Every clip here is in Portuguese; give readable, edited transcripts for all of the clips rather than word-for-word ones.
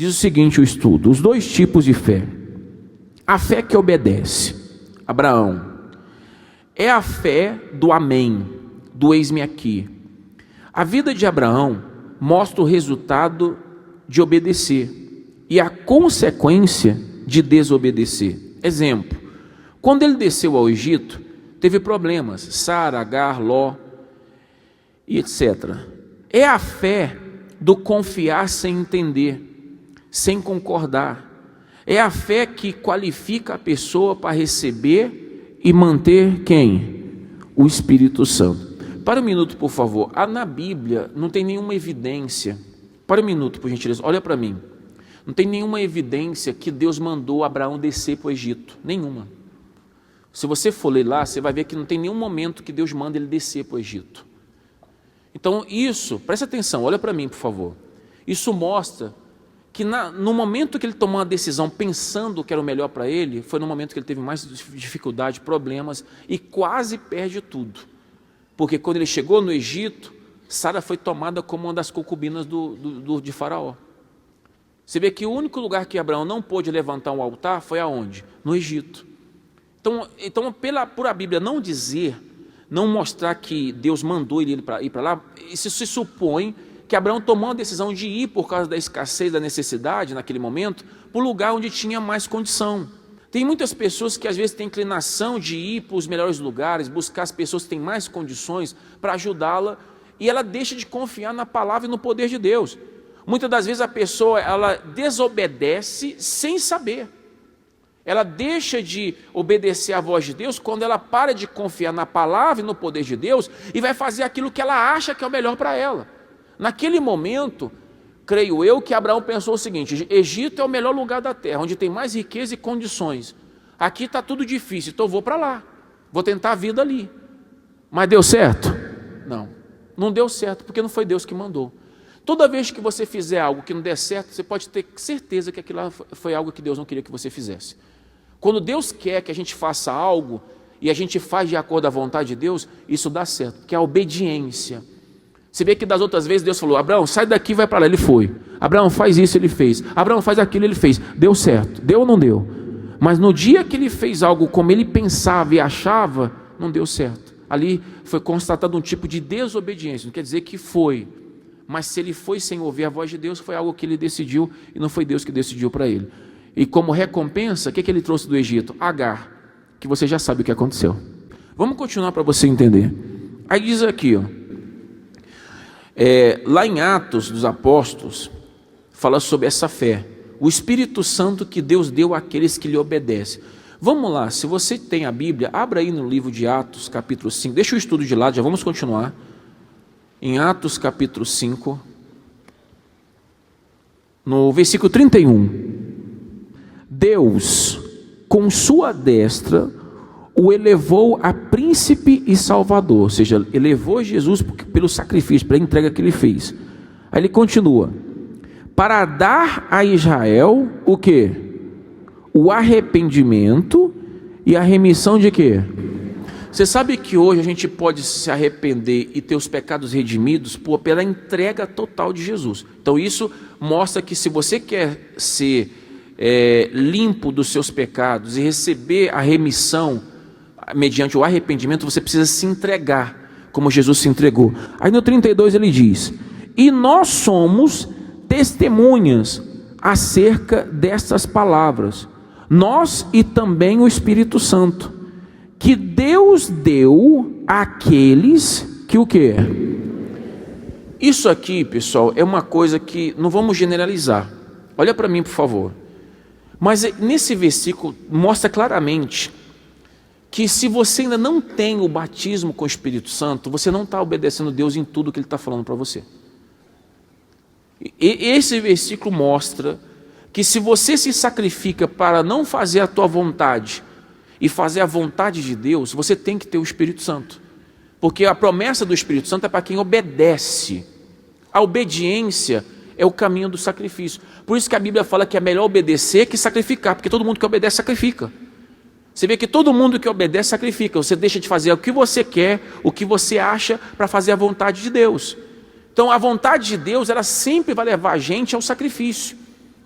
Diz o seguinte o estudo: os dois tipos de fé. A fé que obedece, Abraão, é a fé do amém, do eis-me aqui. A vida de Abraão mostra o resultado de obedecer e a consequência de desobedecer. Exemplo: quando ele desceu ao Egito, teve problemas, Sara, Agar, Ló e etc. É a fé do confiar sem entender, sem concordar. É a fé que qualifica a pessoa para receber e manter quem? O Espírito Santo. Para um minuto, por favor. Na Bíblia não tem nenhuma evidência. Para um minuto, por gentileza, olha para mim. Não tem nenhuma evidência que Deus mandou Abraão descer para o Egito. Nenhuma. Se você for ler lá, você vai ver que não tem nenhum momento que Deus manda ele descer para o Egito. Então isso, presta atenção, olha para mim, por favor. Isso mostra que no momento que ele tomou uma decisão pensando que era o melhor para ele, foi no momento que ele teve mais dificuldade, problemas e quase perde tudo. Porque quando ele chegou no Egito, Sara foi tomada como uma das concubinas de Faraó. Você vê que o único lugar que Abraão não pôde levantar um altar foi aonde? No Egito. Então por a Bíblia não dizer, não mostrar que Deus mandou ele ir para lá, isso se supõe que Abraão tomou a decisão de ir por causa da escassez, da necessidade, naquele momento, para o lugar onde tinha mais condição. Tem muitas pessoas que às vezes têm inclinação de ir para os melhores lugares, buscar as pessoas que têm mais condições para ajudá-la, e ela deixa de confiar na palavra e no poder de Deus. Muitas das vezes a pessoa, ela desobedece sem saber. Ela deixa de obedecer à voz de Deus quando ela para de confiar na palavra e no poder de Deus e vai fazer aquilo que ela acha que é o melhor para ela. Naquele momento, creio eu que Abraão pensou o seguinte: Egito é o melhor lugar da terra, onde tem mais riqueza e condições. Aqui está tudo difícil, então eu vou para lá, vou tentar a vida ali. Mas deu certo? Não deu certo, porque não foi Deus que mandou. Toda vez que você fizer algo que não der certo, você pode ter certeza que aquilo foi algo que Deus não queria que você fizesse. Quando Deus quer que a gente faça algo e a gente faz de acordo à vontade de Deus, isso dá certo, porque é a obediência. Você vê que das outras vezes Deus falou: Abraão, sai daqui e vai para lá. Ele foi. Abraão, faz isso, ele fez. Abraão, faz aquilo, ele fez. Deu certo. Deu ou não deu? Mas no dia que ele fez algo como ele pensava e achava, não deu certo. Ali foi constatado um tipo de desobediência. Não quer dizer que foi, mas se ele foi sem ouvir a voz de Deus, foi algo que ele decidiu e não foi Deus que decidiu para ele. E como recompensa, o que ele trouxe do Egito? Agar, que você já sabe o que aconteceu. Vamos continuar para você entender. Aí diz aqui, lá em Atos dos Apóstolos, fala sobre essa fé, o Espírito Santo que Deus deu àqueles que lhe obedecem. Vamos lá, se você tem a Bíblia, abra aí no livro de Atos, capítulo 5, deixa o estudo de lado, já vamos continuar. Em Atos capítulo 5, no versículo 31, Deus, com sua destra, o elevou a príncipe e salvador, ou seja, elevou Jesus pelo sacrifício, pela entrega que ele fez. Aí ele continua: para dar a Israel o quê? O arrependimento e a remissão de quê? Você sabe que hoje a gente pode se arrepender e ter os pecados redimidos pela entrega total de Jesus. Então isso mostra que se você quer ser limpo dos seus pecados e receber a remissão mediante o arrependimento, você precisa se entregar como Jesus se entregou. Aí no 32 ele diz: e nós somos testemunhas acerca destas palavras, nós e também o Espírito Santo, que Deus deu àqueles que o quê? Isso aqui, pessoal, é uma coisa que não vamos generalizar. Olha para mim, por favor. Mas nesse versículo mostra claramente que se você ainda não tem o batismo com o Espírito Santo, você não está obedecendo a Deus em tudo que Ele está falando para você. E esse versículo mostra que se você se sacrifica para não fazer a tua vontade e fazer a vontade de Deus, você tem que ter o Espírito Santo. Porque a promessa do Espírito Santo é para quem obedece. A obediência é o caminho do sacrifício. Por isso que a Bíblia fala que é melhor obedecer que sacrificar, porque todo mundo que obedece sacrifica. Você vê que todo mundo que obedece sacrifica. Você deixa de fazer o que você quer, o que você acha, para fazer a vontade de Deus. Então a vontade de Deus, ela sempre vai levar a gente ao sacrifício.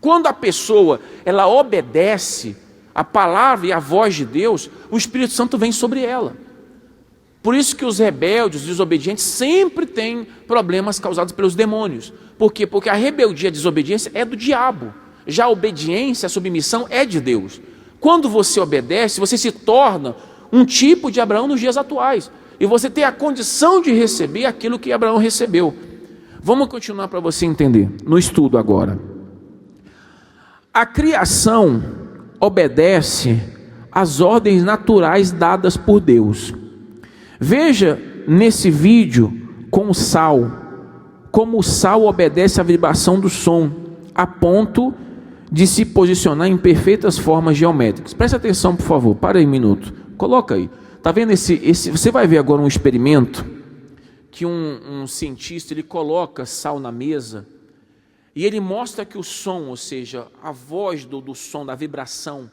Quando a pessoa ela obedece a palavra e a voz de Deus, o Espírito Santo vem sobre ela. Por isso que os rebeldes, os desobedientes, sempre têm problemas causados pelos demônios. Por quê? Porque a rebeldia, a desobediência é do diabo. Já a obediência, a submissão é de Deus. Quando você obedece, você se torna um tipo de Abraão nos dias atuais. E você tem a condição de receber aquilo que Abraão recebeu. Vamos continuar para você entender no estudo agora. A criação obedece às ordens naturais dadas por Deus. Veja nesse vídeo com o sal, como o sal obedece à vibração do som, a ponto de se posicionar em perfeitas formas geométricas. Preste atenção, por favor, para aí um minuto, coloca aí. Está vendo você vai ver agora um experimento, que um cientista, ele coloca sal na mesa, e ele mostra que o som, ou seja, a voz do som, da vibração,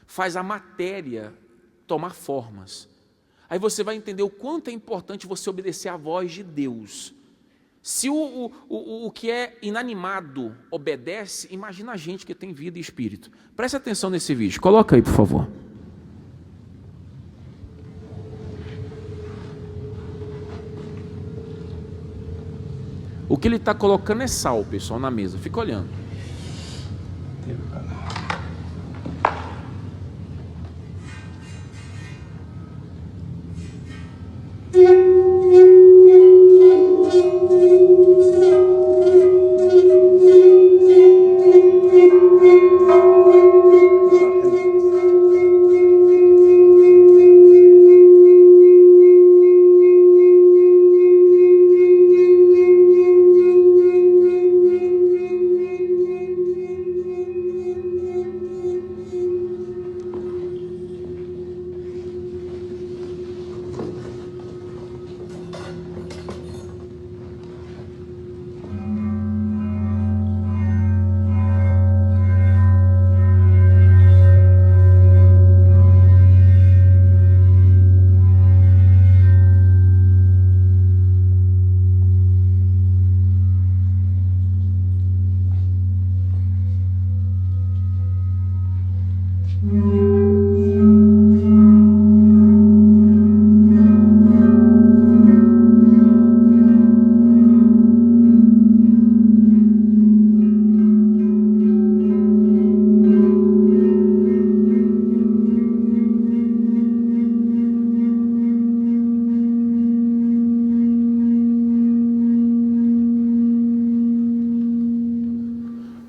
faz a matéria tomar formas. Aí você vai entender o quanto é importante você obedecer à voz de Deus. Se o que é inanimado obedece, imagina a gente que tem vida e espírito. Preste atenção nesse vídeo, coloca aí, por favor. O que ele está colocando é sal, pessoal, na mesa. Fica olhando.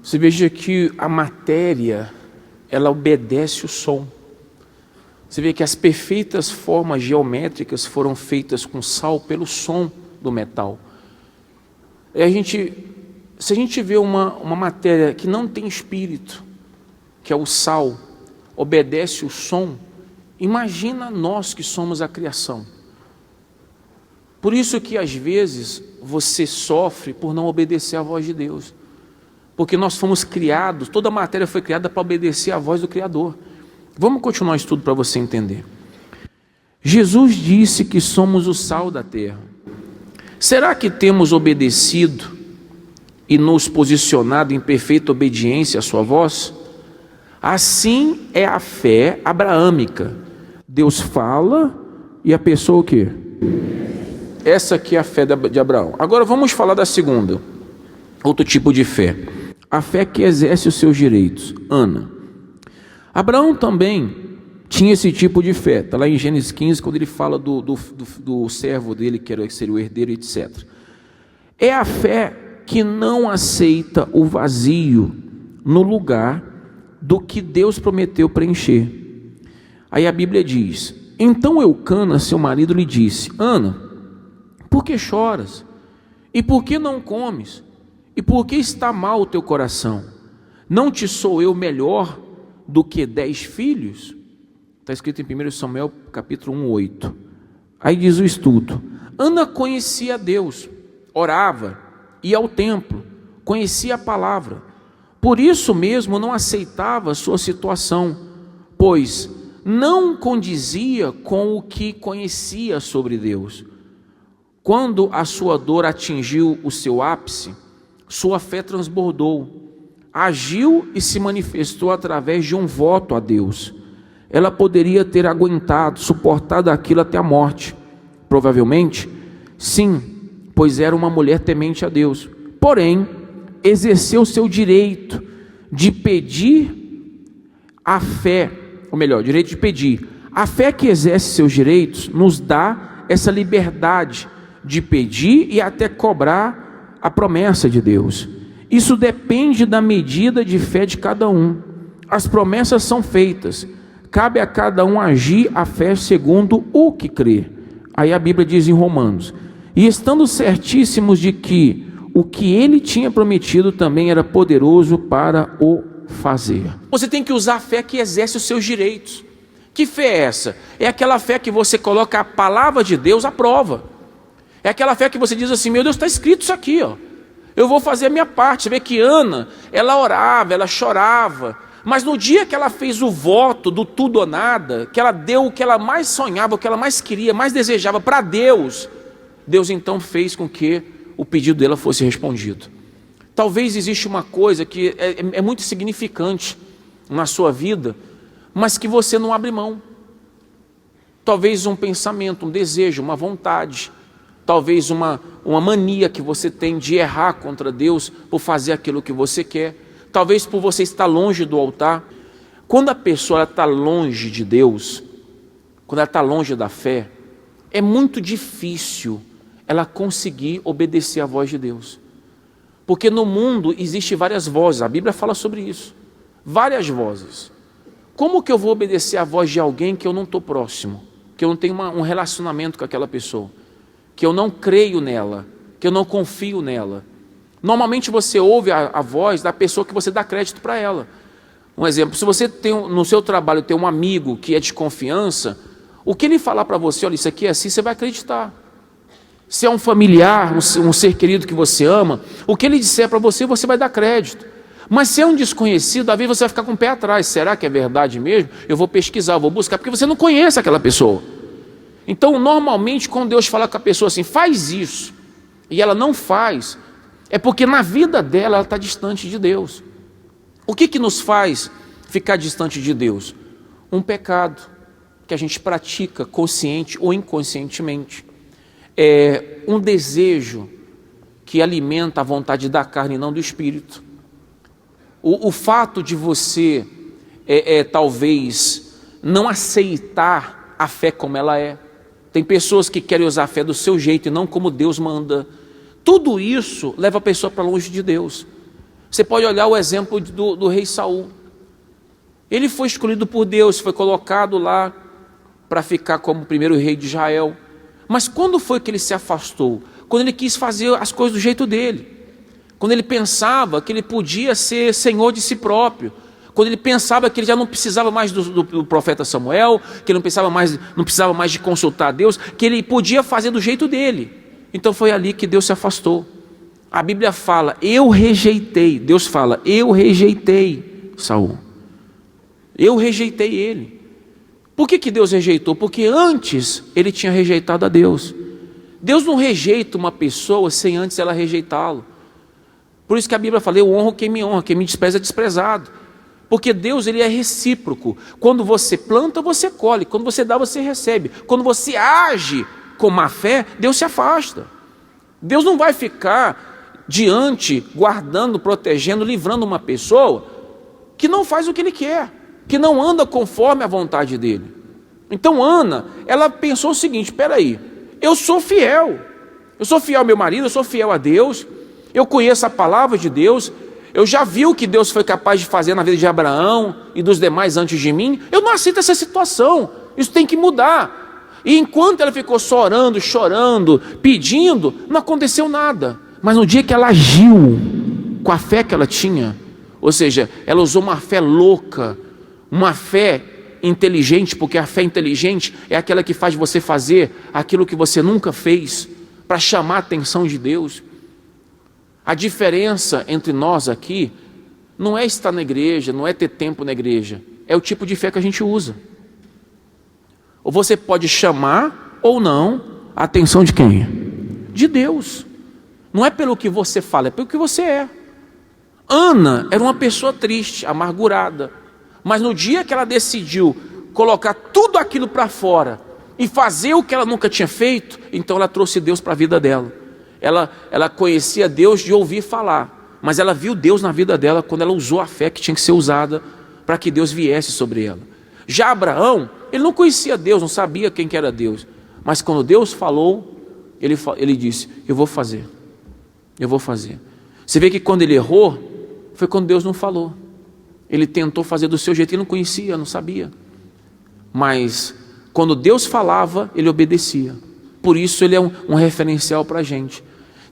Você veja que a matéria, ela obedece o som. Você vê que as perfeitas formas geométricas foram feitas com sal pelo som do metal. E se a gente vê uma matéria que não tem espírito, que é o sal, obedece o som, imagina nós que somos a criação. Por isso que às vezes você sofre por não obedecer à voz de Deus. Porque nós fomos criados, toda a matéria foi criada para obedecer à voz do Criador. Vamos continuar o estudo para você entender. Jesus disse que somos o sal da terra. Será que temos obedecido e nos posicionado em perfeita obediência à sua voz? Assim é a fé abraâmica. Deus fala e a pessoa o quê? Essa aqui é a fé de Abraão. Agora vamos falar da segunda, outro tipo de fé. A fé que exerce os seus direitos. Ana. Abraão também tinha esse tipo de fé. Está lá em Gênesis 15, quando ele fala do servo dele, que seria o herdeiro, etc. É a fé que não aceita o vazio no lugar do que Deus prometeu preencher. Aí a Bíblia diz: então Eucana, seu marido, lhe disse: Ana, por que choras? E por que não comes? E por que está mal o teu coração? Não te sou eu melhor do que 10 filhos? Está escrito em 1 Samuel capítulo 1:8. Aí diz o estudo: Ana conhecia Deus, orava, ia ao templo, conhecia a palavra. Por isso mesmo não aceitava a sua situação, pois não condizia com o que conhecia sobre Deus. Quando a sua dor atingiu o seu ápice, sua fé transbordou. agiu e se manifestou através de um voto a Deus. Ela poderia ter aguentado, suportado aquilo até a morte. Provavelmente, sim, pois era uma mulher temente a Deus. Porém, exerceu seu direito de pedir a fé, ou melhor, direito de pedir. A fé que exerce seus direitos nos dá essa liberdade de pedir e até cobrar a promessa de Deus. Isso depende da medida de fé de cada um. As promessas são feitas, cabe a cada um agir a fé segundo o que crê. Aí a Bíblia diz em Romanos: e estando certíssimos de que o que ele tinha prometido também era poderoso para o fazer. Você tem que usar a fé que exerce os seus direitos. Que fé é essa? É aquela fé que você coloca a palavra de Deus à prova. É aquela fé que você diz assim: meu Deus, está escrito isso aqui, ó. Eu vou fazer a minha parte. Você vê que Ana, ela orava, ela chorava, mas no dia que ela fez o voto do tudo ou nada, que ela deu o que ela mais sonhava, o que ela mais queria, mais desejava para Deus, Deus então fez com que o pedido dela fosse respondido. Talvez exista uma coisa que é muito significante na sua vida, mas que você não abre mão. Talvez um pensamento, um desejo, uma vontade, talvez uma mania que você tem de errar contra Deus por fazer aquilo que você quer, talvez por você estar longe do altar. Quando a pessoa está longe de Deus, quando ela está longe da fé, é muito difícil ela conseguir obedecer à voz de Deus. Porque no mundo existem várias vozes, a Bíblia fala sobre isso, várias vozes. Como que eu vou obedecer à voz de alguém que eu não estou próximo, que eu não tenho um relacionamento com aquela pessoa, que eu não creio nela, que eu não confio nela? Normalmente você ouve a voz da pessoa que você dá crédito para ela. Um exemplo, se você tem no seu trabalho tem um amigo que é de confiança, o que ele falar para você, olha, isso aqui é assim, você vai acreditar. Se é um familiar, um ser querido que você ama, o que ele disser para você, você vai dar crédito. Mas se é um desconhecido, às vezes você vai ficar com o pé atrás. Será que é verdade mesmo? Eu vou pesquisar, eu vou buscar, porque você não conhece aquela pessoa. Então, normalmente, quando Deus fala com a pessoa assim, faz isso, e ela não faz, é porque na vida dela ela está distante de Deus. O que nos faz ficar distante de Deus? Um pecado que a gente pratica consciente ou inconscientemente. É um desejo que alimenta a vontade da carne e não do espírito. O fato de você talvez não aceitar a fé como ela é. Tem pessoas que querem usar a fé do seu jeito e não como Deus manda. Tudo isso leva a pessoa para longe de Deus. Você pode olhar o exemplo do rei Saul. Ele foi escolhido por Deus, foi colocado lá para ficar como o primeiro rei de Israel. Mas quando foi que ele se afastou? Quando ele quis fazer as coisas do jeito dele. Quando ele pensava que ele podia ser senhor de si próprio. Quando ele pensava que ele já não precisava mais do profeta Samuel, que ele não precisava mais de consultar a Deus, que ele podia fazer do jeito dele. Então foi ali que Deus se afastou. A Bíblia fala, eu rejeitei. Deus fala, eu rejeitei Saul. Eu rejeitei ele. Por que Deus rejeitou? Porque antes ele tinha rejeitado a Deus. Deus não rejeita uma pessoa sem antes ela rejeitá-lo. Por isso que a Bíblia fala, eu honro quem me despreza é desprezado. Porque Deus, ele é recíproco. Quando você planta, você colhe. Quando você dá, você recebe. Quando você age com má fé, Deus se afasta. Deus não vai ficar diante, guardando, protegendo, livrando uma pessoa que não faz o que ele quer, que não anda conforme a vontade dele. Então Ana, ela pensou o seguinte, espera aí, eu sou fiel ao meu marido, eu sou fiel a Deus, eu conheço a palavra de Deus, eu já vi o que Deus foi capaz de fazer na vida de Abraão e dos demais antes de mim, eu não aceito essa situação, isso tem que mudar. E enquanto ela ficou só orando, chorando, pedindo, não aconteceu nada. Mas no dia que ela agiu com a fé que ela tinha, ou seja, ela usou uma fé louca, uma fé inteligente, porque a fé inteligente é aquela que faz você fazer aquilo que você nunca fez, para chamar a atenção de Deus. A diferença entre nós aqui não é estar na igreja, não é ter tempo na igreja, é o tipo de fé que a gente usa. Ou você pode chamar ou não a atenção de quem? De Deus. Não é pelo que você fala, é pelo que você é. Ana era uma pessoa triste, amargurada, mas no dia que ela decidiu colocar tudo aquilo para fora e fazer o que ela nunca tinha feito, então ela trouxe Deus para a vida dela. Ela conhecia Deus de ouvir falar, mas ela viu Deus na vida dela quando ela usou a fé que tinha que ser usada para que Deus viesse sobre ela. Já Abraão, ele não conhecia Deus, não sabia quem que era Deus, mas quando Deus falou, ele disse, eu vou fazer. Você vê que quando ele errou, foi quando Deus não falou. Ele tentou fazer do seu jeito, ele não conhecia, não sabia. Mas quando Deus falava, ele obedecia. Por isso ele é um referencial para a gente.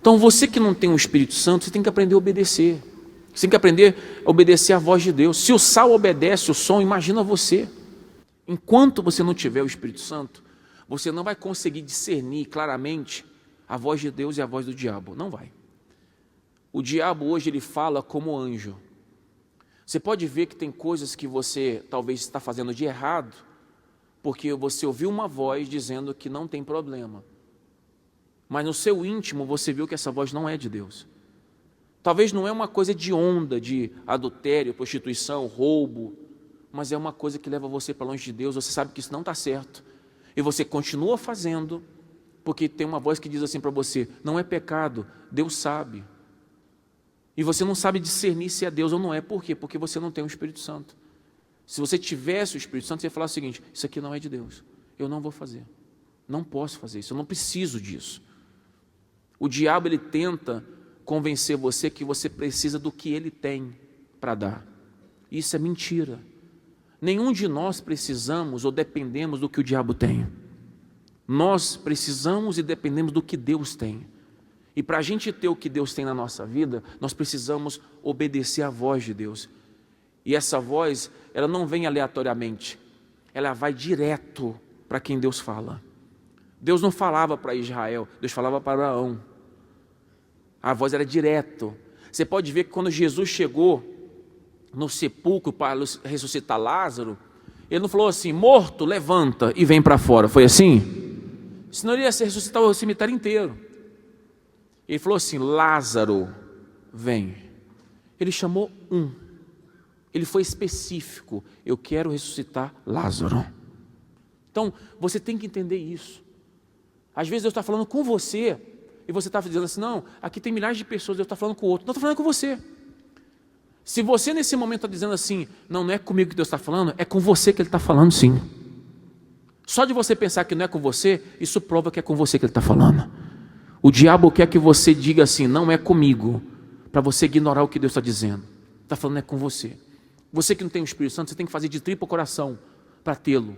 Então você que não tem o Espírito Santo, você tem que aprender a obedecer. Você tem que aprender a obedecer à voz de Deus. Se o sal obedece o som, imagina você. Enquanto você não tiver o Espírito Santo, você não vai conseguir discernir claramente a voz de Deus e a voz do diabo. Não vai. O diabo hoje ele fala como anjo. Você pode ver que tem coisas que você talvez está fazendo de errado, porque você ouviu uma voz dizendo que não tem problema. Mas no seu íntimo você viu que essa voz não é de Deus. Talvez não é uma coisa de onda, de adultério, prostituição, roubo, mas é uma coisa que leva você para longe de Deus. Você sabe que isso não está certo e você continua fazendo, porque tem uma voz que diz assim para você, não é pecado, Deus sabe. E você não sabe discernir se é Deus ou não é. Por quê? Porque você não tem o Espírito Santo. Se você tivesse o Espírito Santo, você ia falar o seguinte, isso aqui não é de Deus, eu não vou fazer, não posso fazer isso, eu não preciso disso. O diabo ele tenta convencer você que você precisa do que ele tem para dar. Isso é mentira. Nenhum de nós precisamos ou dependemos do que o diabo tem. Nós precisamos e dependemos do que Deus tem. E para a gente ter o que Deus tem na nossa vida, nós precisamos obedecer à voz de Deus. E essa voz, ela não vem aleatoriamente, ela vai direto para quem Deus fala. Deus não falava para Israel, Deus falava para Abraão. A voz era direto. Você pode ver que quando Jesus chegou no sepulcro para ressuscitar Lázaro, ele não falou assim, morto, levanta e vem para fora. Foi assim? Senão ele ia ressuscitar o cemitério inteiro. Ele falou assim, Lázaro, vem. Ele chamou um. Ele foi específico. Eu quero ressuscitar Lázaro. Então, você tem que entender isso. Às vezes Deus está falando com você, e você está dizendo assim, não, aqui tem milhares de pessoas, Deus está falando com o outro. Não, está falando com você. Se você nesse momento está dizendo assim, não é comigo que Deus está falando, é com você que Ele está falando sim. Só de você pensar que não é com você, isso prova que é com você que Ele está falando. O diabo quer que você diga assim, não é comigo, para você ignorar o que Deus está dizendo. Está falando é com você. Você que não tem o Espírito Santo, você tem que fazer de triplo coração para tê-lo.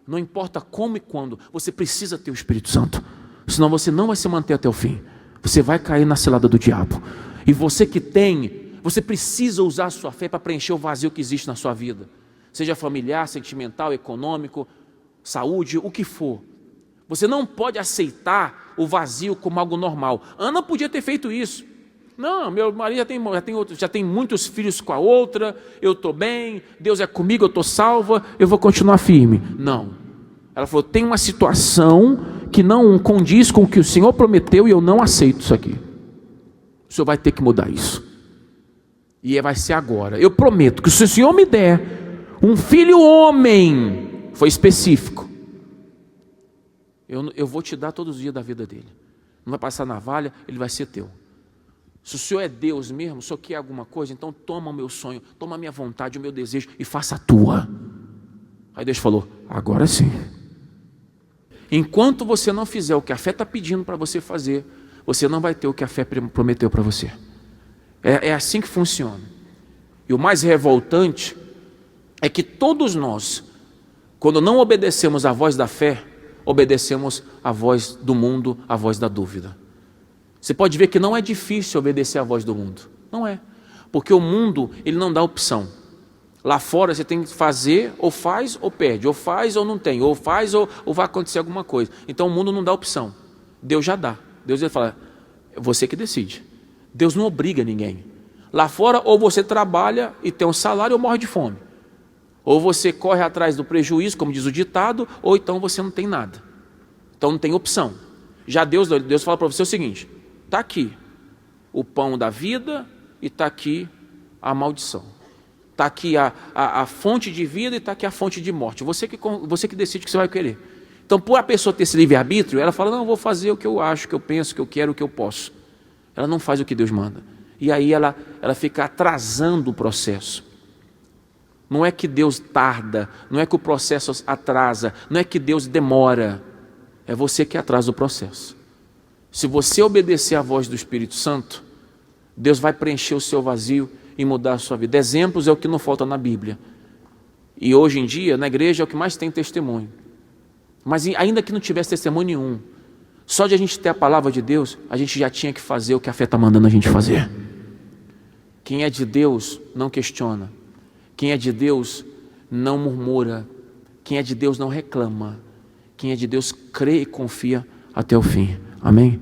Não importa como e quando, você precisa ter o Espírito Santo. Senão você não vai se manter até o fim. Você vai cair na cilada do diabo. E você que tem, você precisa usar a sua fé para preencher o vazio que existe na sua vida. Seja familiar, sentimental, econômico, saúde, o que for. Você não pode aceitar o vazio como algo normal. Ana podia ter feito isso. Não, meu marido já tem muitos filhos com a outra, eu estou bem, Deus é comigo, eu estou salva, eu vou continuar firme. Não. Ela falou, tem uma situação que não condiz com o que o Senhor prometeu e eu não aceito isso aqui. O Senhor vai ter que mudar isso. E vai ser agora. Eu prometo que se o Senhor me der um filho homem, foi específico, eu vou te dar todos os dias da vida dele. Não vai passar navalha, ele vai ser teu. Se o Senhor é Deus mesmo, o Senhor quer alguma coisa, então toma o meu sonho, toma a minha vontade, o meu desejo e faça a tua. Aí Deus falou, agora sim. Enquanto você não fizer o que a fé está pedindo para você fazer, você não vai ter o que a fé prometeu para você. É assim que funciona. E o mais revoltante é que todos nós, quando não obedecemos à voz da fé, obedecemos à voz do mundo, à voz da dúvida. Você pode ver que não é difícil obedecer à voz do mundo. Não é. Porque o mundo, ele não dá opção. Lá fora você tem que fazer, ou faz ou perde, ou faz ou não tem, ou faz ou vai acontecer alguma coisa. Então o mundo não dá opção. Deus já dá. Deus ele fala, é você que decide. Deus não obriga ninguém. Lá fora, ou você trabalha e tem um salário ou morre de fome. Ou você corre atrás do prejuízo, como diz o ditado, ou então você não tem nada. Então não tem opção. Já Deus fala para você o seguinte, está aqui o pão da vida e está aqui a maldição. Está aqui a fonte de vida e está aqui a fonte de morte. Você que decide o que você vai querer. Então, por a pessoa ter esse livre-arbítrio, ela fala, não, eu vou fazer o que eu acho, o que eu penso, o que eu quero, o que eu posso. Ela não faz o que Deus manda. E aí ela fica atrasando o processo. Não é que Deus tarda, não é que o processo atrasa, não é que Deus demora. É você que atrasa o processo. Se você obedecer à voz do Espírito Santo, Deus vai preencher o seu vazio e mudar a sua vida. Exemplos é o que não falta na Bíblia. E hoje em dia, na igreja, é o que mais tem testemunho. Mas ainda que não tivesse testemunho nenhum, só de a gente ter a palavra de Deus, a gente já tinha que fazer o que a fé está mandando a gente fazer. Quem é de Deus não questiona. Quem é de Deus não murmura. Quem é de Deus não reclama. Quem é de Deus crê e confia até o fim. Amém?